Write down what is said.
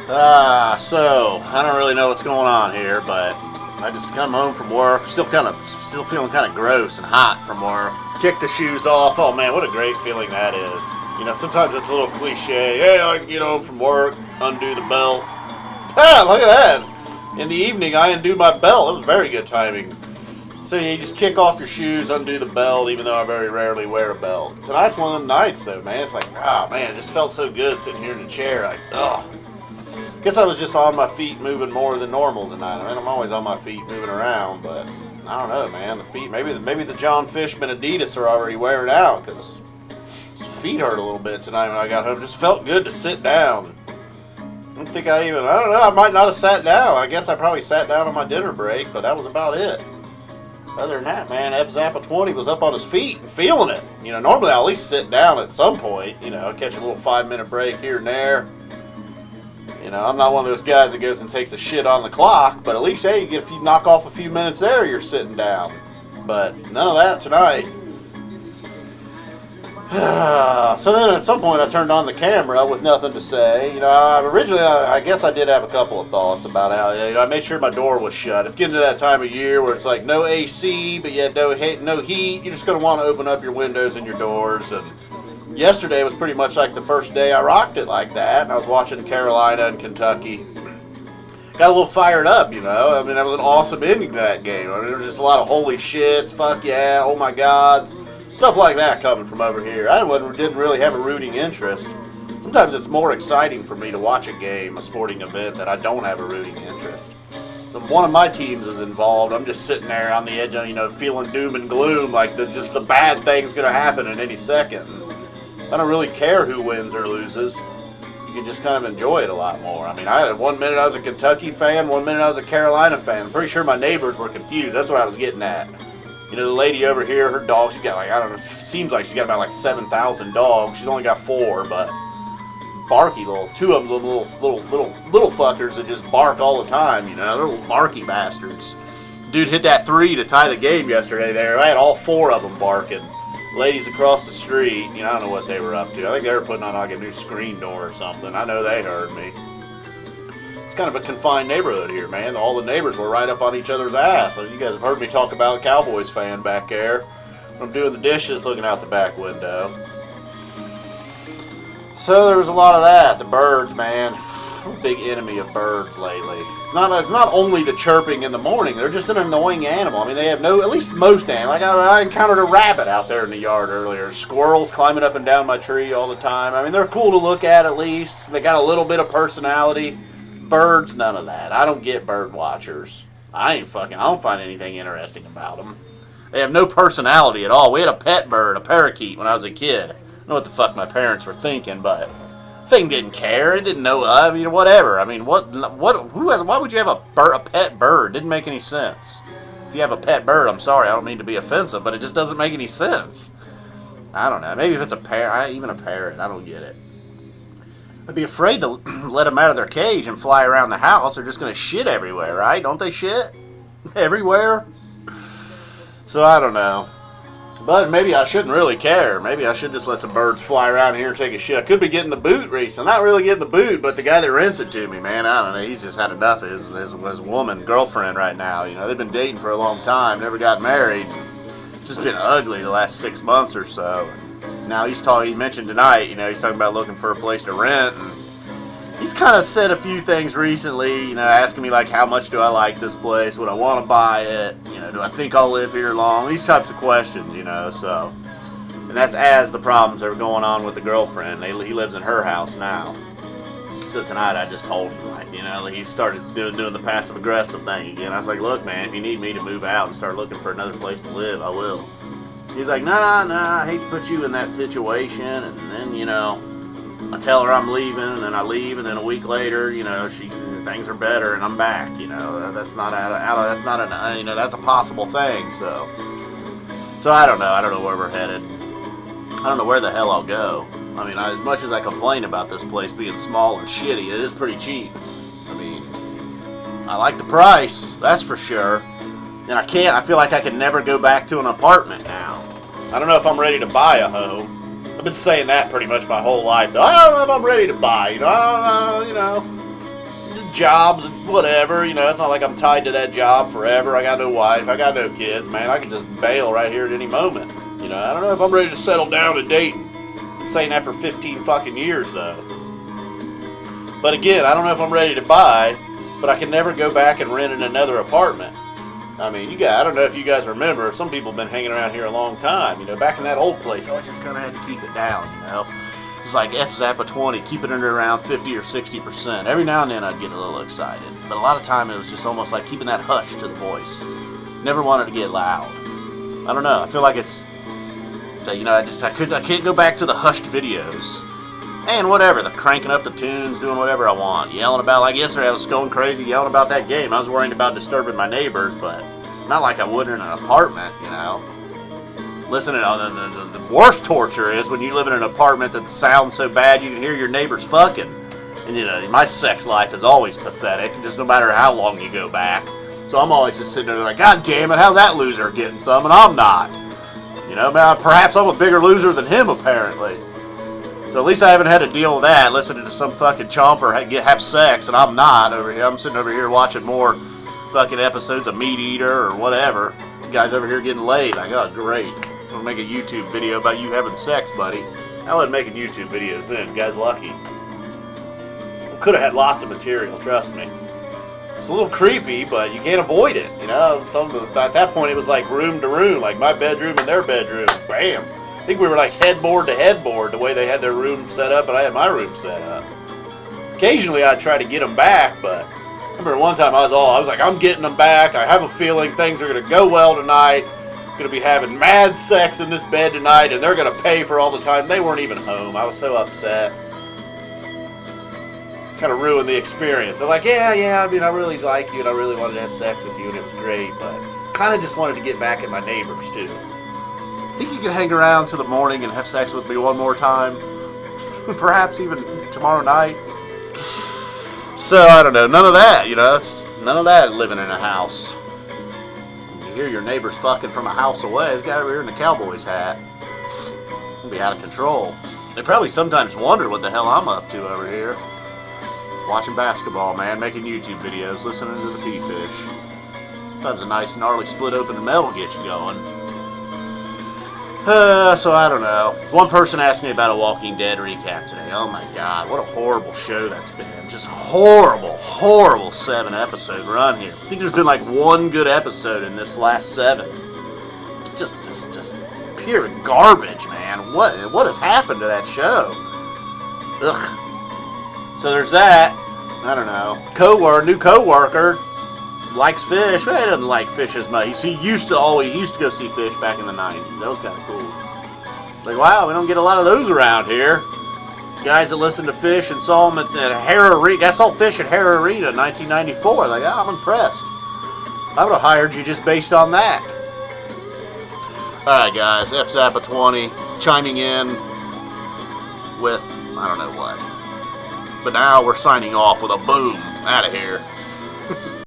So I don't really know what's going on here, but I just come home from work, still feeling kind of gross and hot from work. Kick the shoes off. Oh man, what a great feeling that is. You know, sometimes it's a little cliche. Hey, I can get home from work, undo the belt. Ah, look at that. In the evening, I undo my belt. That was very good timing. So you just kick off your shoes, undo the belt, even though I very rarely wear a belt. Tonight's one of them nights, though, man. It's like, oh man, it just felt so good sitting here in the chair. Like, oh. Guess I was just on my feet moving more than normal tonight. I mean, I'm always on my feet moving around, but I don't know, man. The feet, maybe the John Fishman Adidas are already wearing out, because feet hurt a little bit tonight when I got home. Just felt good to sit down. I don't know, I might not have sat down. I guess I probably sat down on my dinner break, but that was about it. Other than that, man, F Zappa 20 was up on his feet and feeling it. You know, normally I at least sit down at some point, you know, catch a little 5-minute break here and there. You know, I'm not one of those guys that goes and takes a shit on the clock, but at least, hey, if you knock off a few minutes there, you're sitting down. But none of that tonight. So then at some point I turned on the camera with nothing to say. You know, originally I guess I did have a couple of thoughts about how, you know, I made sure my door was shut. It's getting to that time of year where it's like no AC, but yet no heat. You're just going to want to open up your windows and your doors. And yesterday was pretty much like the first day I rocked it like that. And I was watching Carolina and Kentucky. Got a little fired up, you know. I mean, that was an awesome ending to that game. I mean, there was just a lot of holy shits, fuck yeah, oh my gods. Stuff like that coming from over here. I didn't really have a rooting interest. Sometimes it's more exciting for me to watch a game, a sporting event, that I don't have a rooting interest. So one of my teams is involved. I'm just sitting there on the edge of, you know, feeling doom and gloom, like just the bad thing's going to happen at any second. I don't really care who wins or loses. You can just kind of enjoy it a lot more. I mean, one minute I was a Kentucky fan, one minute I was a Carolina fan. I'm pretty sure my neighbors were confused. That's what I was getting at. You know, the lady over here, her dog, she's got like, I don't know, seems like she's got about like 7,000 dogs. She's only got 4, but barky little, 2 of them little fuckers that just bark all the time, you know, they're little barky bastards. Dude hit that 3 to tie the game yesterday there. I had all 4 of them barking. Ladies across the street, you know, I don't know what they were up to. I think they were putting on like a new screen door or something. I know they heard me. Kind of a confined neighborhood here, man. All the neighbors were right up on each other's ass. So you guys have heard me talk about a Cowboys fan back there. I'm doing the dishes, looking out the back window. So there was a lot of that. The birds, man. I'm a big enemy of birds lately. It's not only the chirping in the morning. They're just an annoying animal. I mean, they have at least most animals. Like I encountered a rabbit out there in the yard earlier. Squirrels climbing up and down my tree all the time. I mean, they're cool to look at least. They got a little bit of personality. Birds, none of that. I don't get bird watchers. I don't find anything interesting about them. They have no personality at all. We had a pet bird, a parakeet, when I was a kid. I don't know what the fuck my parents were thinking, but the thing didn't care. It didn't know. I mean, whatever. I mean, why would you have a pet bird? Didn't make any sense. If you have a pet bird, I'm sorry, I don't mean to be offensive, but it just doesn't make any sense. I don't know. Maybe if it's a parrot, even a parrot, I don't get it. I'd be afraid to let them out of their cage and fly around the house. They're just going to shit everywhere, right? Don't they shit everywhere? So I don't know. But maybe I shouldn't really care. Maybe I should just let some birds fly around here and take a shit. I could be getting the boot recently. Not really getting the boot, but the guy that rents it to me, man, I don't know. He's just had enough of his woman, girlfriend right now. You know, they've been dating for a long time, never got married. It's just been ugly the last 6 months or so. Now he mentioned tonight, you know, he's talking about looking for a place to rent, and he's kind of said a few things recently, you know, asking me like, how much do I like this place? Would I want to buy it? You know, do I think I'll live here long? These types of questions, you know, so. And that's as the problems that are going on with the girlfriend. He lives in her house now. So tonight I just told him, like, you know, he started doing the passive aggressive thing again. I was like, look, man, if you need me to move out and start looking for another place to live, I will. He's like, nah, I hate to put you in that situation. And then, you know, I tell her I'm leaving, and then I leave, and then a week later, you know, things are better, and I'm back. You know, that's not that's a possible thing. So I don't know. I don't know where we're headed. I don't know where the hell I'll go. I mean, as much as I complain about this place being small and shitty, it is pretty cheap. I mean, I like the price, that's for sure. And I feel like I can never go back to an apartment now. I don't know if I'm ready to buy a home. I've been saying that pretty much my whole life, though. I don't know if I'm ready to buy, you know, jobs and whatever, you know, it's not like I'm tied to that job forever. I got no wife, I got no kids, man. I can just bail right here at any moment. You know, I don't know if I'm ready to settle down and date. I'm saying that for 15 fucking years, though. But again, I don't know if I'm ready to buy, but I can never go back and rent in another apartment. I mean, I don't know if you guys remember, some people have been hanging around here a long time. You know, back in that old place, I just kind of had to keep it down, you know. It was like Zappa 20, keeping it around 50 or 60%. Every now and then I'd get a little excited. But a lot of time it was just almost like keeping that hush to the voice. Never wanted to get loud. I don't know, I feel like it's, you know, I can't go back to the hushed videos. And whatever, they're cranking up the tunes, doing whatever I want. Yelling about, like yesterday I was going crazy yelling about that game. I was worrying about disturbing my neighbors, but not like I would in an apartment, you know. Listen, the worst torture is when you live in an apartment that sounds so bad you can hear your neighbors fucking. And you know, my sex life is always pathetic, just no matter how long you go back. So I'm always just sitting there like, God damn it, how's that loser getting some and I'm not? You know, perhaps I'm a bigger loser than him apparently. So at least I haven't had to deal with that, listening to some fucking chomper have sex, and I'm not over here. I'm sitting over here watching more fucking episodes of Meat Eater or whatever. You guys over here getting laid. Like, oh, great. I'm going to make a YouTube video about you having sex, buddy. I wasn't making YouTube videos then. You guys lucky. Could have had lots of material, trust me. It's a little creepy, but you can't avoid it, you know? At that point, it was like room to room, like my bedroom and their bedroom. Bam! I think we were like headboard to headboard the way they had their room set up and I had my room set up. Occasionally I'd try to get them back, but I remember one time I was like, I'm getting them back. I have a feeling things are going to go well tonight. I'm going to be having mad sex in this bed tonight and they're going to pay for all the time. They weren't even home. I was so upset. Kind of ruined the experience. I'm like, yeah, I mean, I really like you and I really wanted to have sex with you and it was great, but kind of just wanted to get back at my neighbors too. Think you can hang around till the morning and have sex with me one more time? Perhaps even tomorrow night? So, I don't know. None of that, you know. None of that living in a house. You hear your neighbors fucking from a house away. This guy over here in the Cowboys hat. He'll be out of control. They probably sometimes wonder what the hell I'm up to over here. Just watching basketball, man. Making YouTube videos. Listening to the P-Fish. Sometimes a nice gnarly split open metal get you going. So I don't know. One person asked me about a Walking Dead recap today. Oh my god, what a horrible show that's been. Just horrible 7-episode run here. I think there's been like one good episode in this last 7. Just pure garbage, man. What has happened to that show? Ugh. So there's that. I don't know. New coworker likes fish. Well, he doesn't like fish as much. He used to go see fish back in the 90s. That was kind of cool. Like, wow, we don't get a lot of those around here. Guys that listen to fish and saw them at Hare Arena. I saw fish at Hare Arena in 1994. Like, I'm impressed. I would have hired you just based on that. Alright, guys. Zappa 20 chiming in with, I don't know what. But now we're signing off with a boom. Out of here.